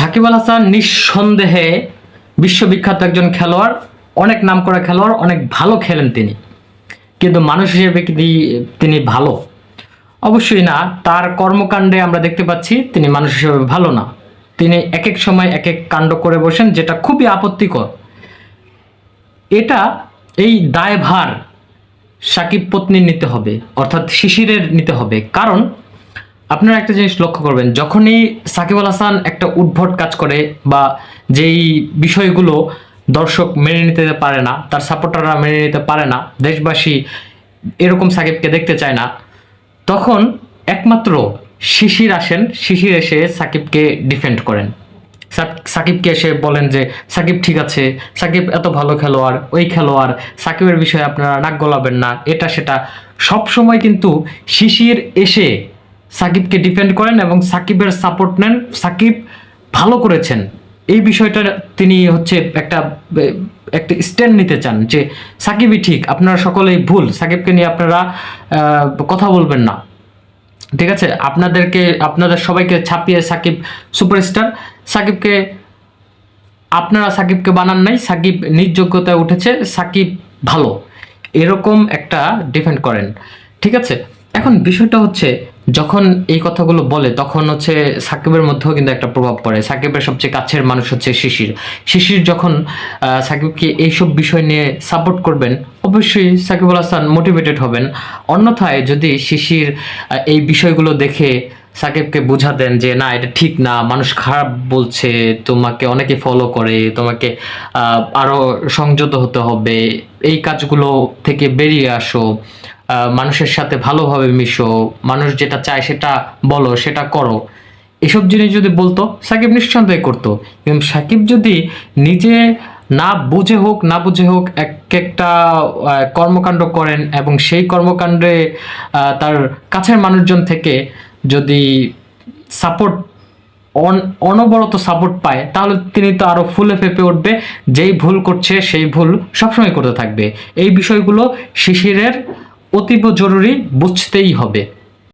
সাকিব আল হাসান নিঃসন্দেহে বিশ্ববিখ্যাত একজন খেলোয়াড়, অনেক নামকরা খেলোয়াড়, অনেক ভালো খেলেন তিনি। কিন্তু মানুষ হিসেবে কি তিনি ভালো? অবশ্যই না। তার কর্মকাণ্ডে আমরা দেখতে পাচ্ছি তিনি মানুষ হিসেবে ভালো না। তিনি এক এক সময় এক এক কাণ্ড করে বসেন, যেটা খুবই আপত্তিকর। এই দায়ভার সাকিব পত্নীর নিতে হবে, অর্থাৎ শিশিরের নিতে হবে। কারণ আপনারা একটা জিনিস লক্ষ্য করবেন, যখনই সাকিব আল হাসান একটা উদ্ভট কাজ করে বা যেই বিষয়গুলো দর্শক মেনে নিতে পারে না, তার সাপোর্টাররা মেনে নিতে পারে না, দেশবাসী এরকম সাকিবকে দেখতে চায় না, তখন একমাত্র শিশির আসেন। শিশির এসে সাকিবকে ডিফেন্ড করেন, সাকিবকে এসে বলেন যে সাকিব ঠিক আছে, সাকিব এত ভালো খেলোয়াড়, ওই খেলোয়াড়, সাকিবের বিষয়ে আপনারা নাক গলাবেন না, এটা সেটা। সব সময় কিন্তু শিশির এসে সাকিবকে ডিফেন্ড করেন এবং সাকিবের সাপোর্ট নেন। সাকিব ভালো করেছেন এই বিষয়টা তিনি একটা স্ট্যান্ড নিতে চান যে সাকিবই ঠিক, আপনারা সকলেই ভুল, সাকিবকে নিয়ে আপনারা কথা বলবেন না। ঠিক আছে, আপনাদের সবাইকে ছাপিয়ে সাকিব সুপারস্টার। সাকিবকে বানান নাই, সাকিব নিজ যোগ্যতায় উঠেছে, সাকিব ভালো, এরকম একটা ডিফেন্ড করেন। ঠিক আছে, এখন বিষয়টা যখন এই কথাগুলো বলে তখন সাকিবের মধ্যেও কিন্তু একটা প্রভাব পড়ে। সাকিবের সবচেয়ে কাছের মানুষ শিশির যখন সাকিবকে এইসব বিষয় নিয়ে সাপোর্ট করবেন, অবশ্যই সাকিব আল হাসান মোটিভেটেড হবেন। অন্যথায় যদি শিশির এই বিষয়গুলো দেখে সাকিবকে বোঝা দেন যে না, এটা ঠিক না, মানুষ খারাপ বলছে, তোমাকে অনেকে ফলো করে, তোমাকে আরো সংযত হতে হবে, এই কাজগুলো থেকে বেরিয়ে আসো, মানুষের সাথে ভালোভাবে মিশো, মানুষ যেটা চায় সেটা বলো, সেটা করো, এসব জিনিস যদি বলতো সাকিব নিঃসন্দেহে করতো। কিন্তু সাকিব যদি নিজে না বুঝে হোক একটা কর্মকাণ্ড করেন এবং সেই কর্মকাণ্ডে তার কাছের মানুষজন থেকে যদি সাপোর্ট অনবরত সাপোর্ট পায়, তাহলে তিনি তো আরো ফুলে ফেপে উঠবে। যেই ভুল করছে সেই ভুল সবসময় করতে থাকবে। এই বিষয়গুলো শিশিরের অতীব জরুরি, বুঝতেই হবে।